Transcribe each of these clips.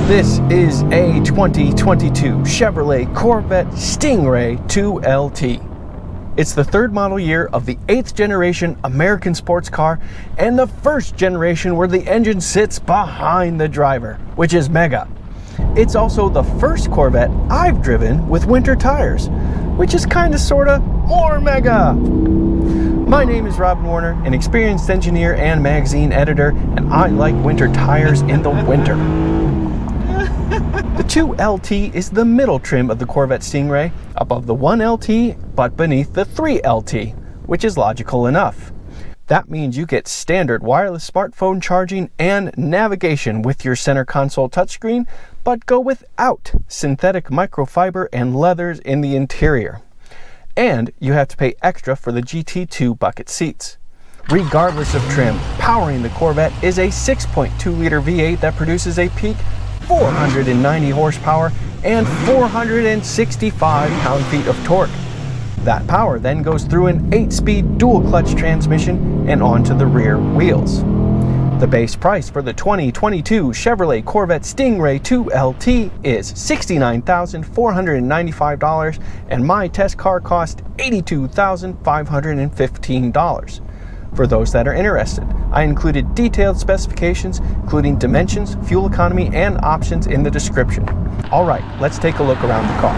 This is a 2022 Chevrolet Corvette Stingray 2LT. It's the third model year of the 8th generation American sports car and the first generation where the engine sits behind the driver, which is mega. It's also the first Corvette I've driven with winter tires, which is kinda sorta more mega. My name is Robin Warner, an experienced engineer and magazine editor, and I like winter tires in the winter. The 2LT is the middle trim of the Corvette Stingray, above the 1LT, but beneath the 3LT, which is logical enough. That means you get standard wireless smartphone charging and navigation with your center console touchscreen, but go without synthetic microfiber and leathers in the interior. And you have to pay extra for the GT2 bucket seats. Regardless of trim, powering the Corvette is a 6.2-liter V8 that produces a peak 490 horsepower and 465 pound-feet of torque. That power then goes through an 8-speed dual-clutch transmission and onto the rear wheels. The base price for the 2022 Chevrolet Corvette Stingray 2LT is $69,495, and my test car cost $82,515. For those that are interested, I included detailed specifications, including dimensions, fuel economy, and options in the description. All right, let's take a look around the car.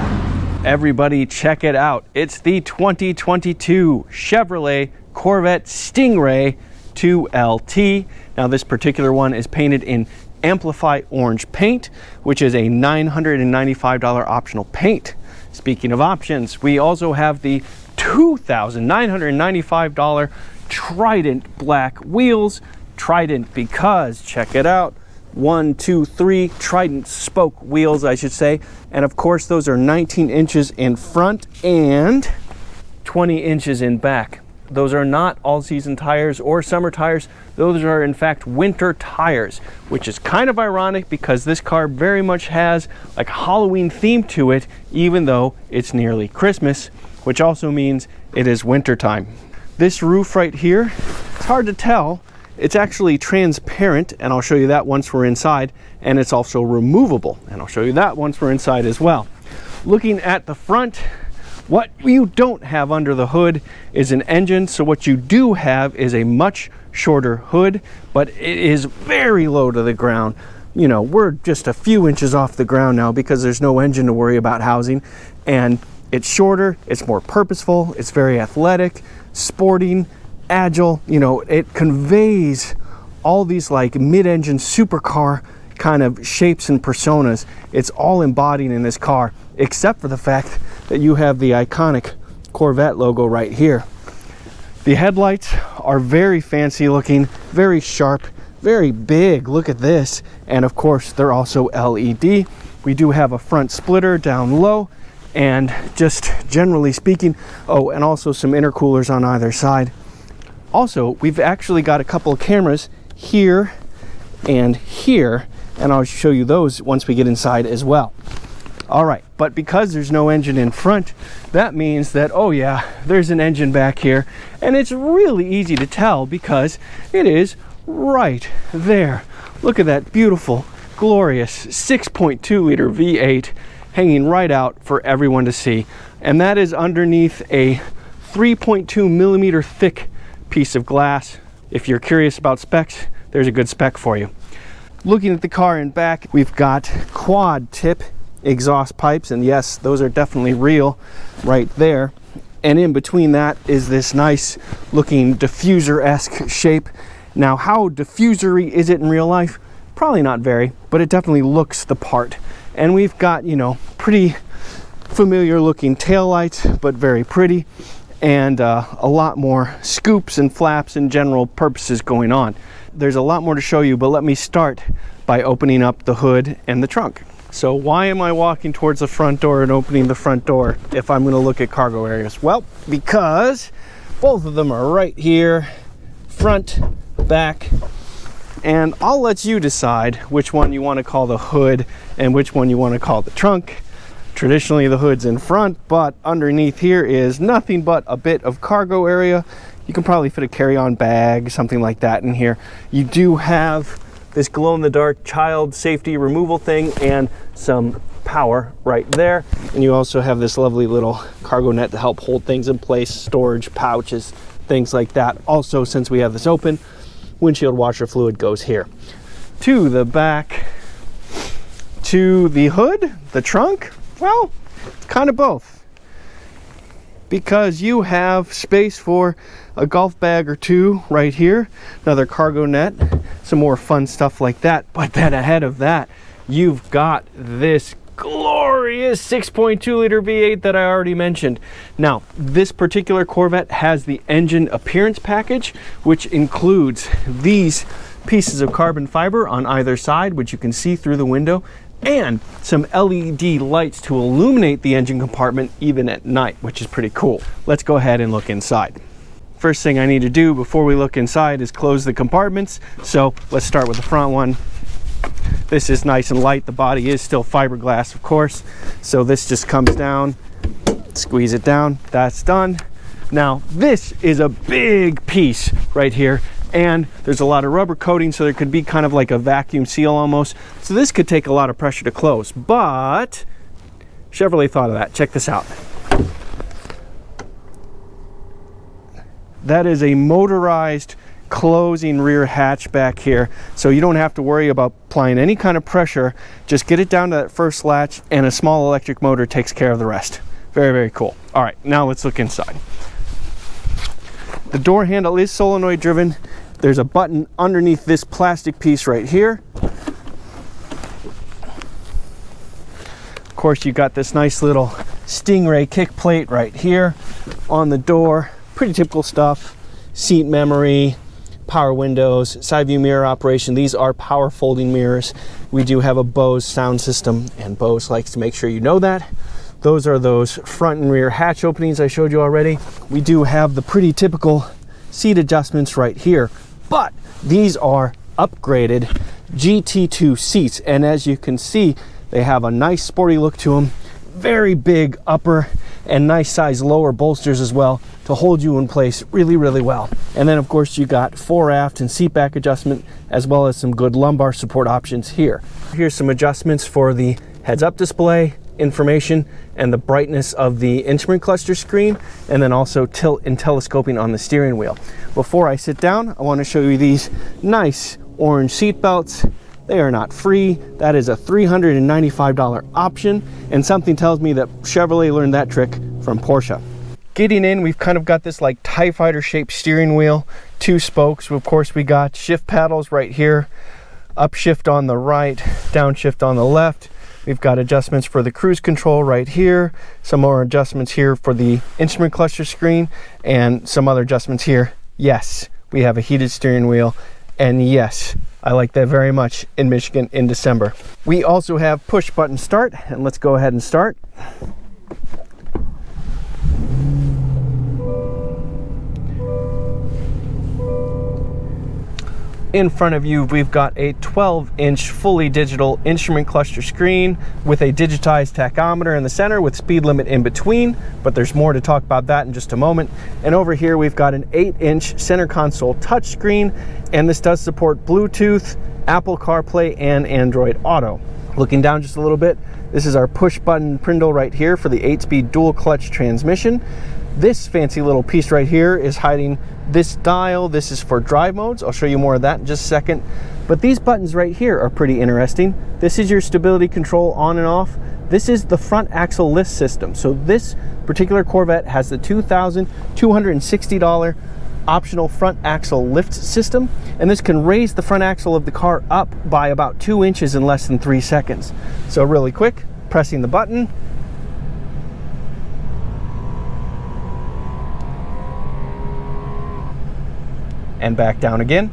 Everybody check it out. It's the 2022 Chevrolet Corvette Stingray 2LT. Now this particular one is painted in Amplify Orange paint, which is a $995 optional paint. Speaking of options, we also have the $2,995 Trident black wheels. Trident because, check it out, 1, 2, 3 Trident spoke wheels, I should say. And of course, those are 19 inches in front and 20 inches in back. Those are not all-season tires or summer tires. Those are, in fact, winter tires, which is kind of ironic because this car very much has like a Halloween theme to it, even though it's nearly Christmas, which also means it is winter time. This roof right here, it's hard to tell. It's actually transparent, and I'll show you that once we're inside, and it's also removable, and I'll show you that once we're inside as well. Looking at the front, what you don't have under the hood is an engine, so what you do have is a much shorter hood, but it is very low to the ground. You know, we're just a few inches off the ground now because there's no engine to worry about housing, and it's shorter, it's more purposeful, it's very athletic, sporting, agile. You know, it conveys all these like mid-engine supercar kind of shapes and personas. It's all embodied in this car, except for the fact that you have the iconic Corvette logo right here. The headlights are very fancy looking, very sharp, very big. Look at this. And of course, they're also LED. We do have a front splitter down low, and just generally speaking, oh, and also some intercoolers on either side. Also, we've actually got a couple of cameras here and here, and I'll show you those once we get inside as well. All right, but because there's no engine in front, that means that, oh yeah, there's an engine back here, and it's really easy to tell because it is right there. Look at that beautiful, glorious 6.2-liter V8 hanging right out for everyone to see. And that is underneath a 3.2 millimeter thick piece of glass. If you're curious about specs, there's a good spec for you. Looking at the car in back, we've got quad tip exhaust pipes, and yes, those are definitely real right there. And in between that is this nice looking diffuser-esque shape. Now, how diffusery is it in real life? Probably not very, but it definitely looks the part. And we've got, you know, pretty familiar looking taillights, but very pretty, and a lot more scoops and flaps and general purposes going on. There's a lot more to show you, but let me start by opening up the hood and the trunk. So why am I walking towards the front door and opening the front door if I'm going to look at cargo areas? Well, because both of them are right here, front, back, and I'll let you decide which one you want to call the hood and which one you want to call the trunk. Traditionally, the hood's in front, but underneath here is nothing but a bit of cargo area. You can probably fit a carry-on bag, something like that in here. You do have this glow-in-the-dark child safety removal thing, and some power right there. And you also have this lovely little cargo net to help hold things in place, storage pouches, things like that. Also, since we have this open, windshield washer fluid goes here. To the back, to the hood, the trunk, well, it's kind of both, because you have space for a golf bag or two right here, another cargo net, some more fun stuff like that. But then ahead of that, you've got this glorious 6.2 liter V8 that I already mentioned. Now, this particular Corvette has the engine appearance package, which includes these pieces of carbon fiber on either side, which you can see through the window, and some LED lights to illuminate the engine compartment even at night, which is pretty cool. Let's go ahead and look inside. First thing I need to do before we look inside is close the compartments. So let's start with the front one. This is nice and light. The body is still fiberglass, of course. So this just comes down, squeeze it down, that's done. Now, this is a big piece right here, and there's a lot of rubber coating, so there could be kind of like a vacuum seal almost. So this could take a lot of pressure to close, but Chevrolet thought of that. Check this out. That is a motorized closing rear hatch back here, so you don't have to worry about applying any kind of pressure. Just get it down to that first latch, and a small electric motor takes care of the rest. Very, very cool. All right, now let's look inside. The door handle is solenoid driven. There's a button underneath this plastic piece right here. Of course, you got this nice little Stingray kick plate right here on the door. Pretty typical stuff. Seat memory, power windows, side view mirror operation. These are power folding mirrors. We do have a Bose sound system, and Bose likes to make sure you know that. Those are those front and rear hatch openings I showed you already. We do have the pretty typical seat adjustments right here, but these are upgraded GT2 seats, and as you can see, they have a nice sporty look to them. Very big upper and nice size lower bolsters as well to hold you in place really, really well. And then of course you got fore aft and seat back adjustment, as well as some good lumbar support options here. Here's some adjustments for the heads up display, information, and the brightness of the instrument cluster screen, and then also tilt and telescoping on the steering wheel. Before I sit down, I want to show you these nice orange seat belts. They are not free. That is a $395 option, and something tells me that Chevrolet learned that trick from Porsche. Getting in, we've kind of got this like TIE Fighter shaped steering wheel, 2 spokes. Of course, we got shift paddles right here, upshift on the right, downshift on the left. We've got adjustments for the cruise control right here, some more adjustments here for the instrument cluster screen, and some other adjustments here. Yes, we have a heated steering wheel, and yes, I like that very much in Michigan in December. We also have push button start, and let's go ahead and start. In front of you, we've got a 12-inch fully digital instrument cluster screen with a digitized tachometer in the center with speed limit in between, but there's more to talk about that in just a moment. And over here, we've got an 8-inch center console touchscreen, and this does support Bluetooth, Apple CarPlay, and Android Auto. Looking down just a little bit, this is our push button brindle right here for the 8-speed dual clutch transmission. This fancy little piece right here is hiding this dial. This is for drive modes. I'll show you more of that in just a second. But these buttons right here are pretty interesting. This is your stability control on and off. This is the front axle lift system. So this particular Corvette has the $2,260 optional front axle lift system, and this can raise the front axle of the car up by about 2 inches in less than 3 seconds. So really quick, pressing the button, and back down again.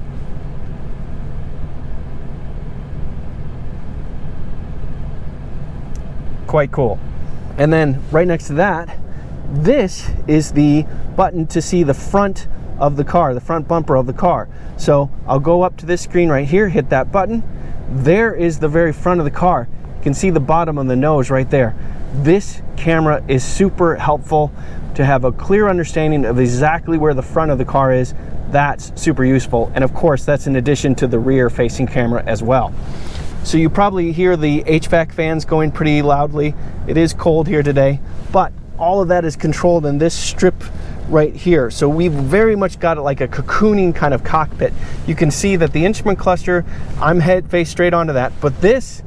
Quite cool. And then right next to that, this is the button to see the front of the car, the front bumper of the car. So I'll go up to this screen right here, hit that button. There is the very front of the car. You can see the bottom of the nose right there. This camera is super helpful. to have a clear understanding of exactly where the front of the car is, that's super useful. And of course, that's in addition to the rear facing camera as well. So you probably hear the HVAC fans going pretty loudly. It is cold here today, but all of that is controlled in this strip right here. So we've very much got it like a cocooning kind of cockpit. You can see that the instrument cluster, I'm head face straight onto that, but this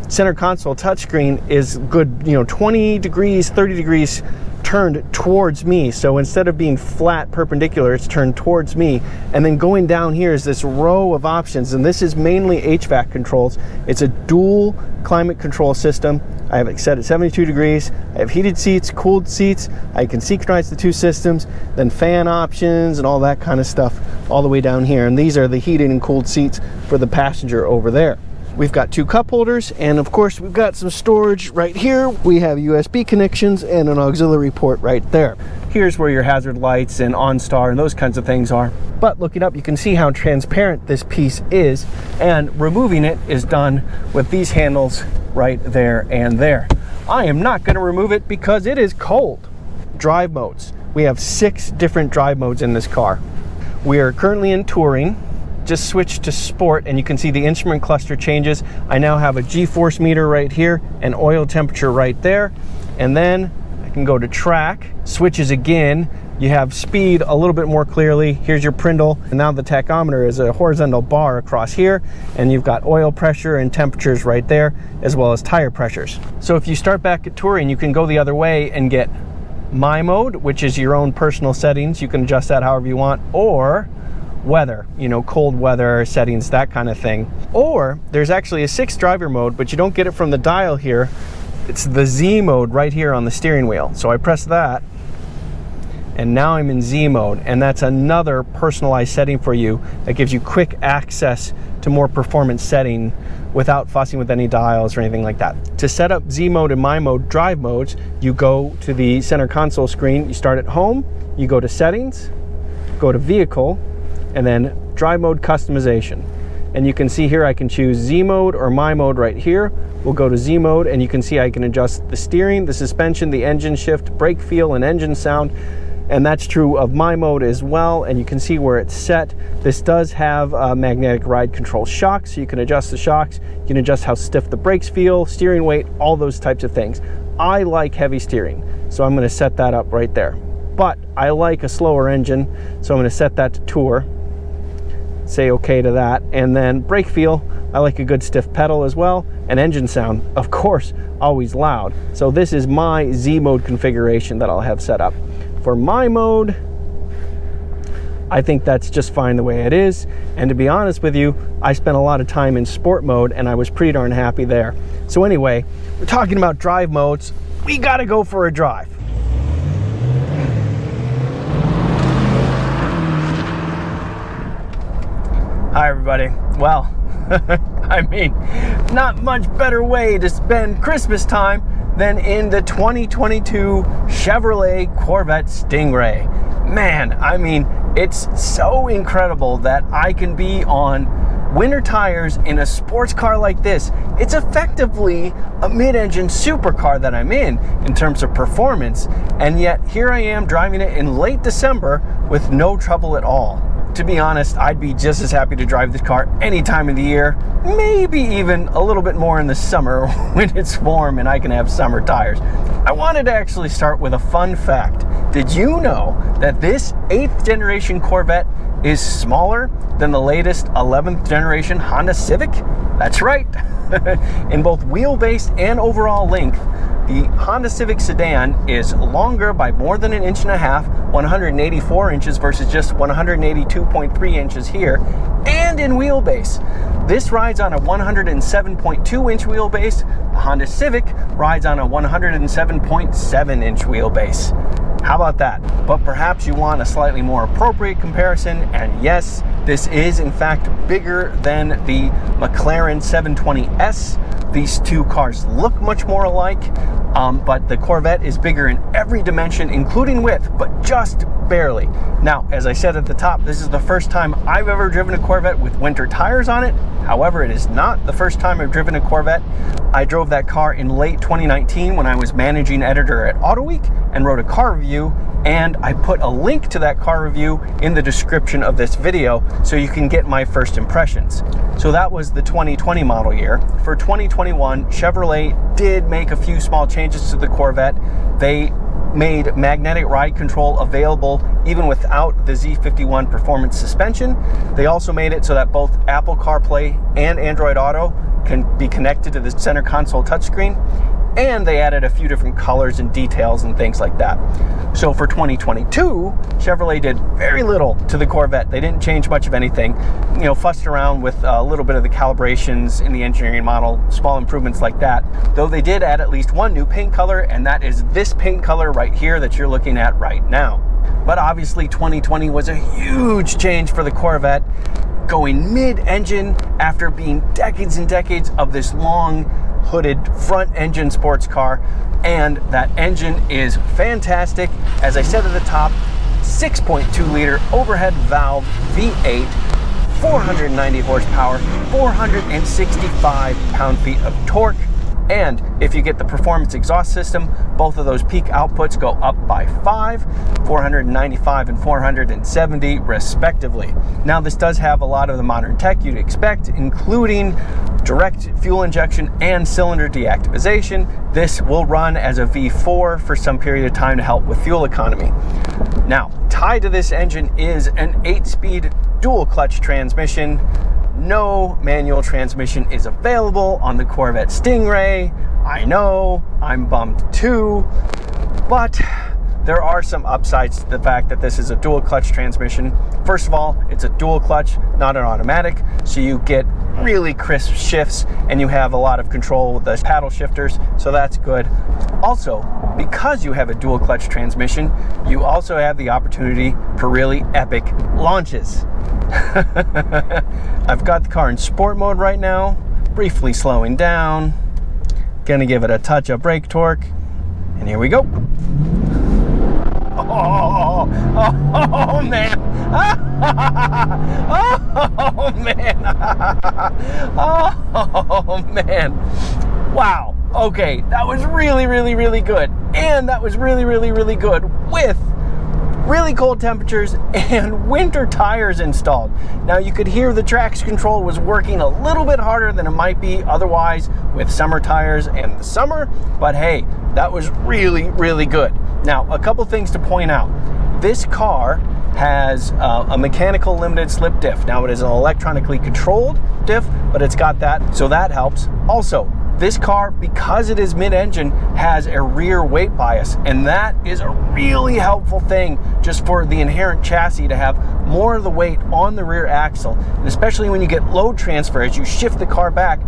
center console touchscreen is good, 20 degrees, 30 degrees turned towards me. So instead of being flat perpendicular, it's turned towards me. And then going down here is this row of options, and this is mainly HVAC controls. It's a dual climate control system. I have it set at 72 degrees. I have heated seats, cooled seats. I can synchronize the two systems, then fan options and all that kind of stuff all the way down here. And these are the heated and cooled seats for the passenger over there. We've got two cup holders, and of course we've got some storage right here. We have USB connections and an auxiliary port right there. Here's where your hazard lights and OnStar and those kinds of things are. But looking up, you can see how transparent this piece is, and removing it is done with these handles right there and there. I am not going to remove it because it is cold. Drive modes. We have 6 different drive modes in this car. We are currently in touring. Just switch to sport and you can see the instrument cluster changes. I now have a G-force meter right here and oil temperature right there. And then I can go to track, switches again. You have speed a little bit more clearly. Here's your Prindle. And now the tachometer is a horizontal bar across here. And you've got oil pressure and temperatures right there, as well as tire pressures. So if you start back at touring, you can go the other way and get My Mode, which is your own personal settings. You can adjust that however you want, or weather, cold weather settings, that kind of thing. Or there's actually a 6th driver mode, but you don't get it from the dial here. It's the Z mode right here on the steering wheel. So I press that, and now I'm in Z mode, and that's another personalized setting for you that gives you quick access to more performance setting without fussing with any dials or anything like that. To set up Z mode and My Mode drive modes, you go to the center console screen, you start at home, you go to settings, go to vehicle, and then drive mode customization. And you can see here I can choose Z mode or My Mode right here. We'll go to Z mode, and you can see I can adjust the steering, the suspension, the engine shift, brake feel, and engine sound. And that's true of My Mode as well. And you can see where it's set. This does have magnetic ride control shocks, so you can adjust the shocks. You can adjust how stiff the brakes feel, steering weight, all those types of things. I like heavy steering, so I'm gonna set that up right there. But I like a slower engine, so I'm gonna set that to Tour. Say okay to that. And then brake feel, I like a good stiff pedal as well. And engine sound, of course, always loud. So this is my Z mode configuration that I'll have set up. For My Mode, I think that's just fine the way it is. And to be honest with you, I spent a lot of time in sport mode and I was pretty darn happy there. So anyway, we're talking about drive modes. We gotta go for a drive. Hi everybody. Well, I mean, not much better way to spend Christmas time than in the 2022 Chevrolet Corvette Stingray. Man, I mean, it's so incredible that I can be on winter tires in a sports car like this. It's effectively a mid-engine supercar that I'm in terms of performance, and yet here I am driving it in late December with no trouble at all. To be honest, I'd be just as happy to drive this car any time of the year, maybe even a little bit more in the summer when it's warm and I can have summer tires. I wanted to actually start with a fun fact. Did you know that this 8th generation Corvette is smaller than the latest 11th generation Honda Civic? That's right. In both wheelbase and overall length, the Honda Civic sedan is longer by more than 1.5 inches, 184 inches versus just 182.3 inches here. And in wheelbase, this rides on a 107.2 inch wheelbase. The Honda Civic rides on a 107.7 inch wheelbase. How about that? But perhaps you want a slightly more appropriate comparison, and yes, this is in fact bigger than the McLaren 720S. These two cars look much more alike. but the Corvette is bigger in every dimension, including width, but just barely. Now, as I said at the top, this is the first time I've ever driven a Corvette with winter tires on it. However, it is not the first time I've driven a Corvette. I drove that car in late 2019 when I was managing editor at Autoweek and wrote a car review, and I put a link to that car review in the description of this video so you can get my first impressions. So that was the 2020 model year. For 2021, Chevrolet did make a few small changes to the Corvette. They made magnetic ride control available even without the Z51 performance suspension. They also made it so that both Apple CarPlay and Android Auto can be connected to the center console touchscreen, and they added a few different colors and details and things like that. So for 2022, Chevrolet did very little to the Corvette. They didn't change much of anything. Fussed around with a little bit of the calibrations in the engineering model, small improvements like that. Though they did add at least one new paint color, and that is this paint color right here that you're looking at right now. But obviously 2020 was a huge change for the Corvette, going mid-engine after being decades and decades of this long hooded front engine sports car. And that engine is fantastic. As I said at the top, 6.2 liter overhead valve V8, 490 horsepower, 465 pound-feet of torque. And if you get the performance exhaust system, both of those peak outputs go up by 5, 495 and 470 respectively. Now, this does have a lot of the modern tech you'd expect, including direct fuel injection and cylinder deactivation. This will run as a V4 for some period of time to help with fuel economy. Now, tied to this engine is an 8-speed dual clutch transmission. No manual transmission is available on the Corvette Stingray. I know, I'm bummed too, but there are some upsides to the fact that this is a dual clutch transmission. First of all, it's a dual clutch, not an automatic, so you get really crisp shifts and you have a lot of control with the paddle shifters, so that's good. Also, because you have a dual clutch transmission, you also have the opportunity for really epic launches. I've got the car in sport mode right now, briefly slowing down, gonna give it a touch of brake torque, and here we go. Oh man. Oh man. Oh man. Wow. Okay, that was really good. And that was really good with really cold temperatures and winter tires installed. Now, you could hear the traction control was working a little bit harder than it might be otherwise with summer tires and the summer, but hey, that was really good. Now, a couple things to point out. This car has a mechanical limited slip diff. Now, it is an electronically controlled diff, but it's got that, so that helps. Also, this car, because it is mid-engine, has a rear weight bias, and that is a really helpful thing just for the inherent chassis to have more of the weight on the rear axle. And especially when you get load transfer, as you shift the car back,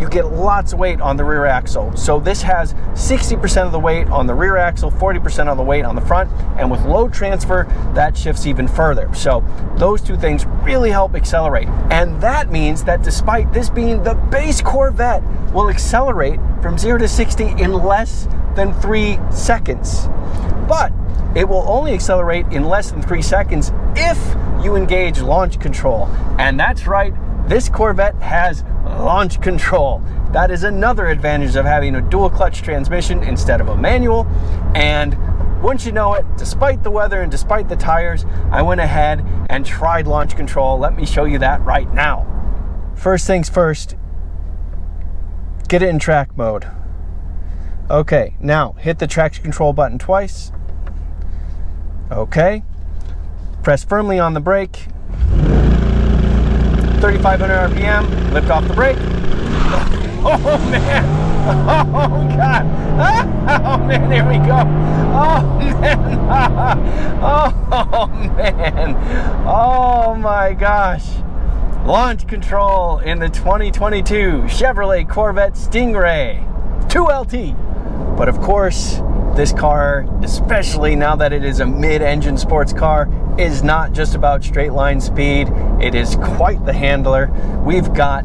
you get lots of weight on the rear axle. So this has 60% of the weight on the rear axle, 40% of the weight on the front, and with load transfer, that shifts even further. So those two things really help accelerate. And that means that despite this being the base Corvette, will accelerate from 0 to 60 in less than 3 seconds. But it will only accelerate in less than 3 seconds if you engage launch control. And that's right, this Corvette has launch control. That is another advantage of having a dual clutch transmission instead of a manual. And once you know it, despite the weather and despite the tires, I went ahead and tried launch control. Let me show you that right now. First things first, get it in track mode. Okay, now hit the traction control button twice. Okay, press firmly on the brake. 3,500 RPM, lift off the brake. Oh man, oh God, oh man, here we go. Oh man, oh man, oh my gosh. Launch control in the 2022 Chevrolet Corvette Stingray 2LT. But of course, this car, especially now that it is a mid-engine sports car, is not just about straight line speed. It is quite the handler. We've got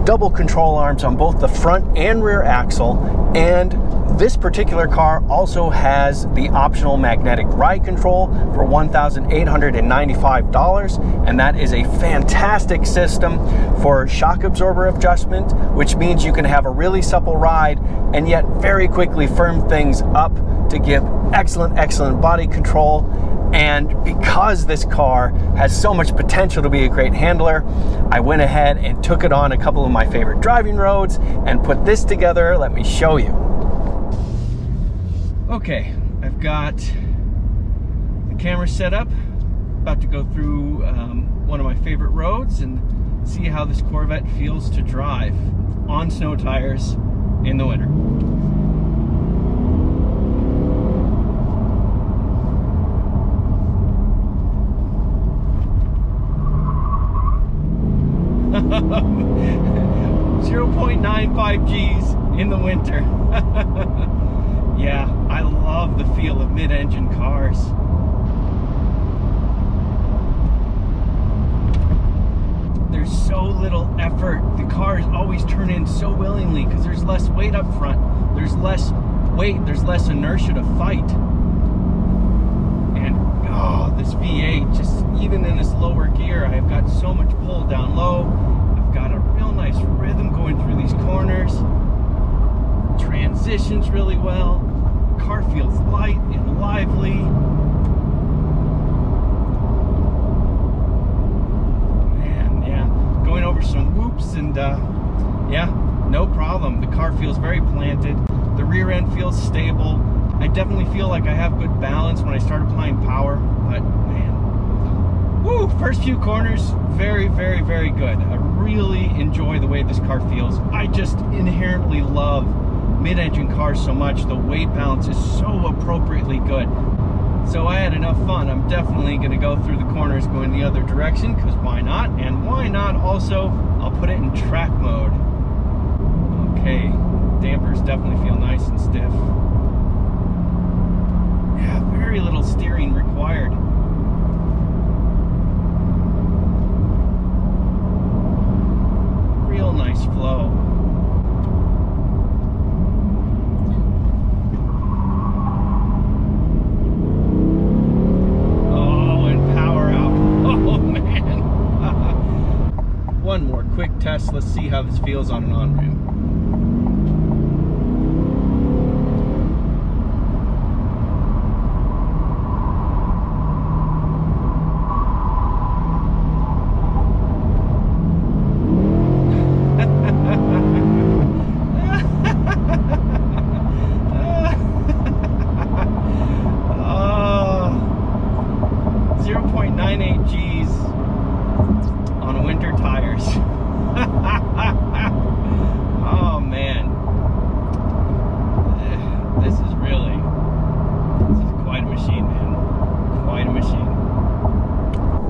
double control arms on both the front and rear axle, and this particular car also has the optional magnetic ride control for $1,895, and that is a fantastic system for shock absorber adjustment, which means you can have a really supple ride and yet very quickly firm things up to give excellent body control. And because this car has so much potential to be a great handler, I went ahead and took it on a couple of my favorite driving roads and put this together. Let me show you. Okay, I've got the camera set up, about to go through one of my favorite roads and see how this Corvette feels to drive on snow tires in the winter. .95 G's in the winter. Yeah, I love the feel of mid-engine cars. There's so little effort. The cars always turn in so willingly because there's less weight up front. There's less weight, there's less inertia to fight. And oh, this V8, just even in this lower gear, I've got so much pull down low. I've got a real nice rhythm going through these corners. Transitions really well. Car feels light and lively. Man, yeah, going over some whoops and yeah, no problem. The car feels very planted. The rear end feels stable. I definitely feel like I have good balance when I start applying power, but man, woo, first few corners, very good. I really enjoy the way this car feels. I just inherently love mid-engine cars so much. The weight balance is so appropriately good. So I had enough fun. I'm definitely going to go through the corners going the other direction, because why not? And why not also, I'll put it in track mode. Okay, dampers definitely feel nice and stiff. Yeah, very little steering required. Real nice flow. One more quick test. Let's see how this feels on an on-ramp.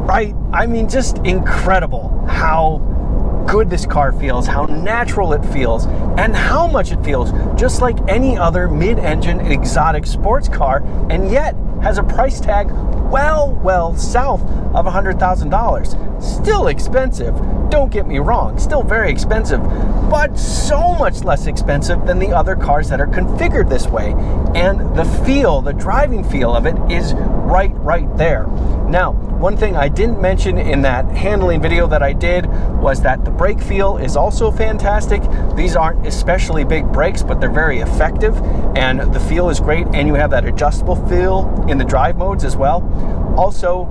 Right? I mean, just incredible how good this car feels, how natural it feels, and how much it feels just like any other mid-engine exotic sports car, and yet has a price tag well south of $100,000. Still expensive, don't get me wrong, still very expensive, but so much less expensive than the other cars that are configured this way. And the feel, the driving feel of it is right there. Now, one thing I didn't mention in that handling video that I did was that the brake feel is also fantastic. These aren't especially big brakes, but they're very effective, and the feel is great, and you have that adjustable feel in the drive modes as well. Also,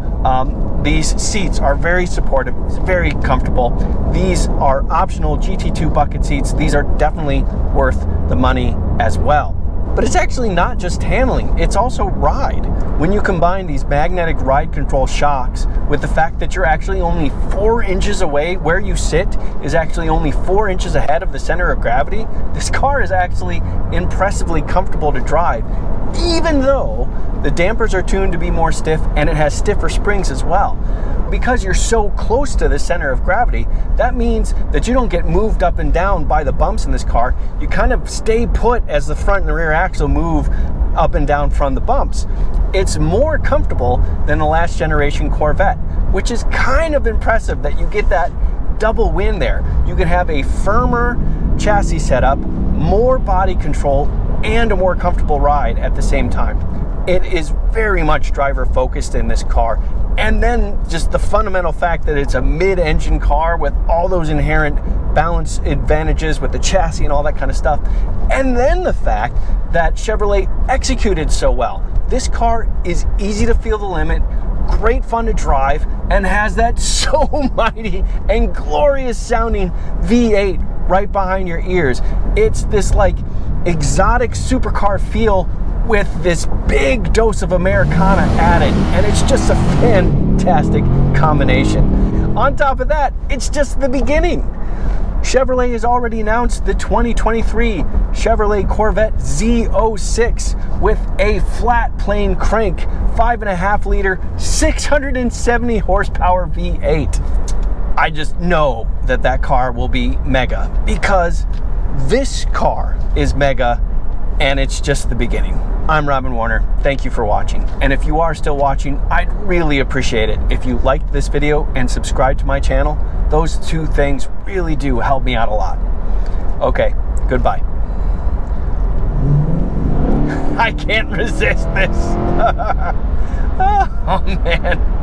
these seats are very supportive, very comfortable. These are optional GT2 bucket seats. These are definitely worth the money as well. But it's actually not just handling, it's also ride. When you combine these magnetic ride control shocks with the fact that you're actually only 4 inches away, where you sit is actually only 4 inches ahead of the center of gravity, this car is actually impressively comfortable to drive, even though the dampers are tuned to be more stiff and it has stiffer springs as well. Because you're so close to the center of gravity, that means that you don't get moved up and down by the bumps in this car. You kind of stay put as the front and the rear axle move up and down from the bumps. It's more comfortable than the last generation Corvette, which is kind of impressive that you get that double win there. You can have a firmer chassis setup, more body control, and a more comfortable ride at the same time. It is very much driver focused in this car. And then just the fundamental fact that it's a mid-engine car with all those inherent balance advantages with the chassis and all that kind of stuff. And then the fact that Chevrolet executed so well. This car is easy to feel the limit, great fun to drive, and has that so mighty and glorious sounding V8 right behind your ears. It's this like exotic supercar feel with this big dose of Americana added, and it's just a fantastic combination. On top of that, it's just the beginning. Chevrolet has already announced the 2023 Chevrolet Corvette Z06 with a flat plane crank, 5.5 liter, 670 horsepower V8. I just know that that car will be mega because this car is mega, and it's just the beginning. I'm Robin Warner. Thank you for watching. And if you are still watching, I'd really appreciate it if you liked this video and subscribe to my channel. Those two things really do help me out a lot. Okay, goodbye. I can't resist this. Oh man.